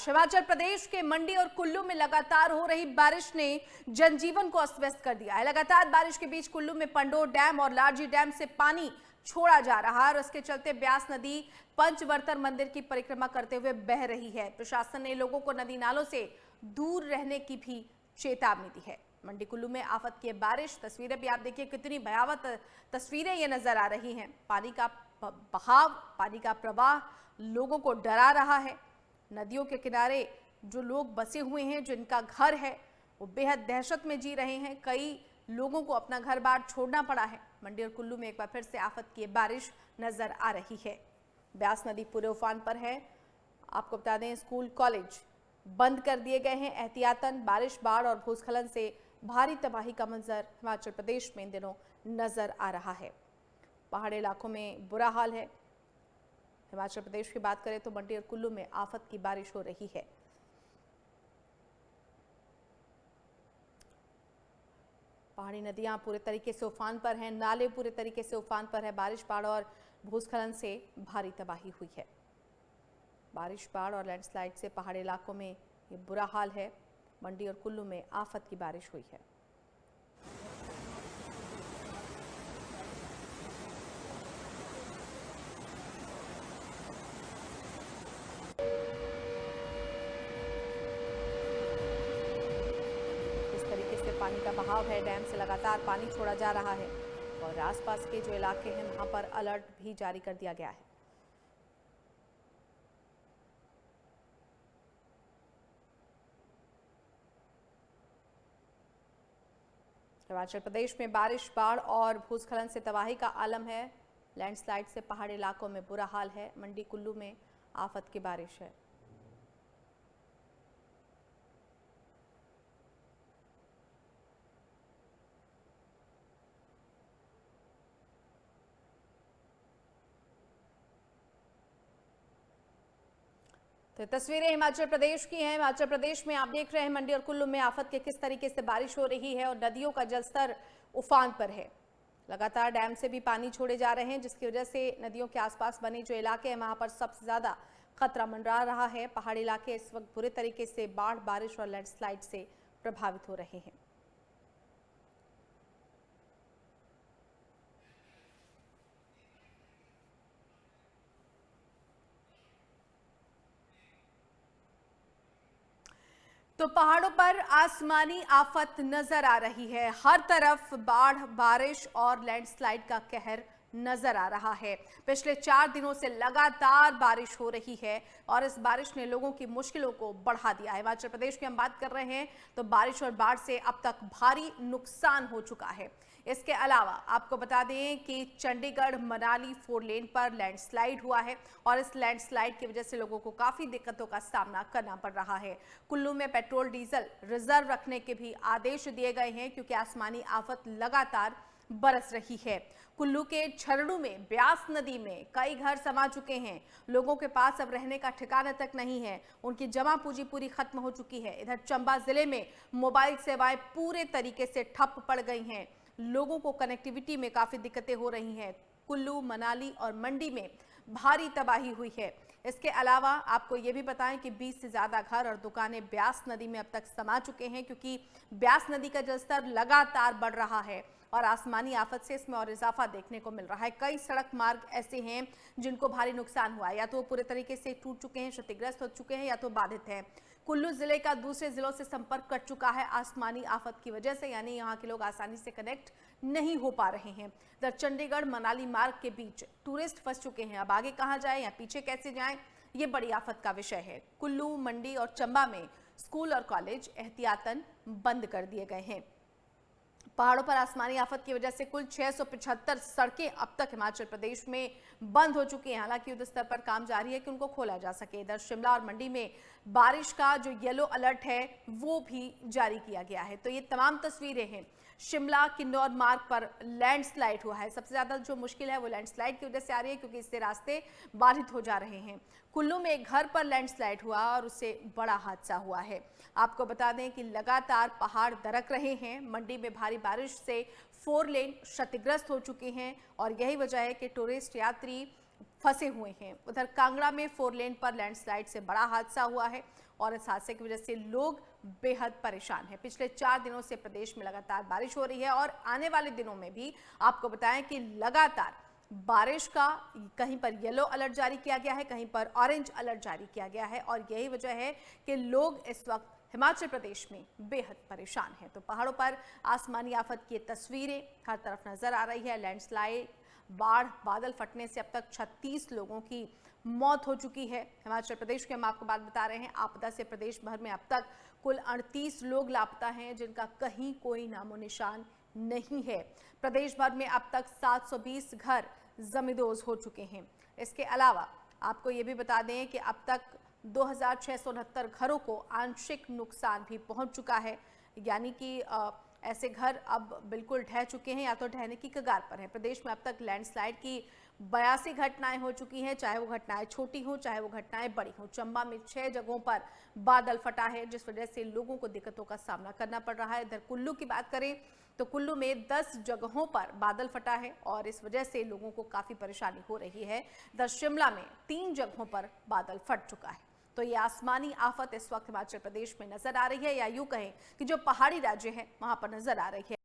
हिमाचल प्रदेश के मंडी और कुल्लू में लगातार हो रही बारिश ने जनजीवन को अस्त व्यस्त कर दिया है। लगातार बारिश के बीच कुल्लू में पंडोर डैम और लारजी डैम से पानी छोड़ा जा रहा है और इसके चलते ब्यास नदी पंचवर्तर मंदिर की परिक्रमा करते हुए बह रही है। प्रशासन ने लोगों को नदी नालों से दूर रहने की भी चेतावनी दी है। मंडी कुल्लू में आफत की बारिश, तस्वीरें भी आप देखिए कितनी भयावह तस्वीरें ये नजर आ रही हैं। पानी का बहाव, पानी का प्रवाह लोगों को डरा रहा है। नदियों के किनारे जो लोग बसे हुए हैं, जिनका घर है, वो बेहद दहशत में जी रहे हैं। कई लोगों को अपना घर बार छोड़ना पड़ा है। मंडी और कुल्लू में एक बार फिर से आफत की बारिश नजर आ रही है। ब्यास नदी पूरे उफान पर है। आपको बता दें, स्कूल कॉलेज बंद कर दिए गए हैं एहतियातन। बारिश, बाढ़ और भूस्खलन से भारी तबाही का मंजर हिमाचल प्रदेश में इन दिनों नजर आ रहा है। पहाड़ी इलाकों में बुरा हाल है। हिमाचल प्रदेश की बात करें तो मंडी और कुल्लू में आफत की बारिश हो रही है। पहाड़ी नदियां पूरे तरीके से उफान पर हैं, नाले पूरे तरीके से उफान पर है। बारिश, बाढ़ और भूस्खलन से भारी तबाही हुई है। बारिश, बाढ़ और लैंडस्लाइड से पहाड़ी इलाकों में ये बुरा हाल है। मंडी और कुल्लू में आफत की बारिश हुई है। पानी का बहाव है, डैम से लगातार पानी छोड़ा जा रहा है और आसपास के जो इलाके हैं वहां पर अलर्ट भी जारी कर दिया गया है। हिमाचल प्रदेश में बारिश, बाढ़ और भूस्खलन से तबाही का आलम है। लैंडस्लाइड से पहाड़ी इलाकों में बुरा हाल है। मंडी कुल्लू में आफत की बारिश है। तो तस्वीरें हिमाचल प्रदेश की हैं। हिमाचल प्रदेश में आप देख रहे हैं मंडी और कुल्लू में आफत के किस तरीके से बारिश हो रही है और नदियों का जलस्तर उफान पर है। लगातार डैम से भी पानी छोड़े जा रहे हैं, जिसकी वजह से नदियों के आसपास बने जो इलाके हैं वहां पर सबसे ज्यादा खतरा मंडरा रहा है। पहाड़ी इलाके इस वक्त बुरे तरीके से बाढ़, बारिश और लैंडस्लाइड से प्रभावित हो रहे हैं। तो पहाड़ों पर आसमानी आफत नजर आ रही है। हर तरफ बाढ़, बारिश और लैंडस्लाइड का कहर नजर आ रहा है। पिछले 4 दिनों से लगातार बारिश हो रही है और इस बारिश ने लोगों की मुश्किलों को बढ़ा दिया है। हिमाचल प्रदेश की हम बात कर रहे हैं तो बारिश और बाढ़ से अब तक भारी नुकसान हो चुका है। इसके अलावा आपको बता दें कि चंडीगढ़ मनाली 4 लेन पर लैंडस्लाइड हुआ है और इस लैंडस्लाइड की वजह से लोगों को काफी दिक्कतों का सामना करना पड़ रहा है। कुल्लू में पेट्रोल डीजल रिजर्व रखने के भी आदेश दिए गए हैं क्योंकि आसमानी आफत लगातार बरस रही है। कुल्लू के छरड़ू में ब्यास नदी में कई घर समा चुके हैं। लोगों के पास अब रहने का ठिकाना तक नहीं है। उनकी जमा पूंजी पूरी खत्म हो चुकी है। इधर चंबा जिले में मोबाइल सेवाएं पूरे तरीके से ठप पड़ गई हैं। लोगों को कनेक्टिविटी में काफी दिक्कतें हो रही हैं। कुल्लू, मनाली और मंडी में भारी तबाही हुई है। इसके अलावा आपको ये भी बताएं कि 20 से ज्यादा घर और दुकानें ब्यास नदी में अब तक समा चुके हैं क्योंकि ब्यास नदी का जलस्तर लगातार बढ़ रहा है और आसमानी आफत से इसमें और इजाफा देखने को मिल रहा है। कई सड़क मार्ग ऐसे हैं जिनको भारी नुकसान हुआ है, या तो वो पूरे तरीके से टूट चुके हैं, क्षतिग्रस्त हो चुके हैं, या तो बाधित हैं। कुल्लू जिले का दूसरे जिलों से संपर्क कट चुका है आसमानी आफत की वजह से, यानी यहाँ के लोग आसानी से कनेक्ट नहीं हो पा रहे हैं। इधर चंडीगढ़ मनाली मार्ग के बीच टूरिस्ट फंस चुके हैं। अब आगे कहाँ जाएं या पीछे कैसे जाएं, ये बड़ी आफत का विषय है। कुल्लू, मंडी और चंबा में स्कूल और कॉलेज एहतियातन बंद कर दिए गए हैं। पहाड़ों पर आसमानी आफत की वजह से कुल 675 सड़कें अब तक हिमाचल प्रदेश में बंद हो चुकी हैं। हालांकि युद्ध स्तर पर काम जारी है कि उनको खोला जा सके। इधर शिमला और मंडी में बारिश का जो येलो अलर्ट है वो भी जारी किया गया है। तो ये तमाम तस्वीरें हैं। शिमला किन्नौर मार्ग पर लैंडस्लाइड हुआ है। सबसे ज्यादा जो मुश्किल है वो लैंडस्लाइड की वजह से आ रही है क्योंकि इससे रास्ते बाधित हो जा रहे हैं। कुल्लू में एक घर पर लैंडस्लाइड हुआ और उससे बड़ा हादसा हुआ है। आपको बता दें कि लगातार पहाड़ दरक रहे हैं। मंडी में भारी बारिश से 4 लेन क्षतिग्रस्त हो चुके हैं और यही वजह है कि टूरिस्ट यात्री फंसे हुए हैं। उधर कांगड़ा में 4 लेन पर लैंडस्लाइड से बड़ा हादसा हुआ है। और इस हादसे की वजह से लोग बेहद परेशान हैं। पिछले 4 दिनों से प्रदेश में लगातार बारिश हो रही है और आने वाले दिनों में भी आपको बताएं कि लगातार बारिश का कहीं पर येलो अलर्ट जारी किया गया है, कहीं पर ऑरेंज अलर्ट जारी किया गया है और यही वजह है कि लोग इस वक्त हिमाचल प्रदेश में बेहद परेशान हैं। तो पहाड़ों पर आसमानी आफत की तस्वीरें हर तरफ नजर आ रही है। लैंडस्लाइड, बाढ़, बादल फटने से अब तक 36 लोगों की मौत हो चुकी है। हिमाचल प्रदेश की हम आपको बात बता रहे हैं। आपदा से प्रदेश भर में अब तक कुल 38 लोग लापता हैं, जिनका कहीं कोई नामो निशान नहीं है। प्रदेश भर में अब तक 720 घर जमींदोज हो चुके हैं। इसके अलावा आपको ये भी बता दें कि अब तक 2669 घरों को आंशिक नुकसान भी पहुंच चुका है, यानी कि ऐसे घर अब बिल्कुल ढह चुके हैं या तो ढहने की कगार पर हैं। प्रदेश में अब तक लैंडस्लाइड की 82 घटनाएं हो चुकी हैं, चाहे वो घटनाएं छोटी हों चाहे वो घटनाएं बड़ी हों। चंबा में 6 जगहों पर बादल फटा है, जिस वजह से लोगों को दिक्कतों का सामना करना पड़ रहा है। इधर कुल्लू की बात करें तो कुल्लू में 10 जगहों पर बादल फटा है और इस वजह से लोगों को काफी परेशानी हो रही है। इधर शिमला में 3 जगहों पर बादल फट चुका है। तो ये आसमानी आफत इस वक्त हिमाचल प्रदेश में नजर आ रही है, या यूं कहें कि जो पहाड़ी राज्य है वहां पर नजर आ रही है।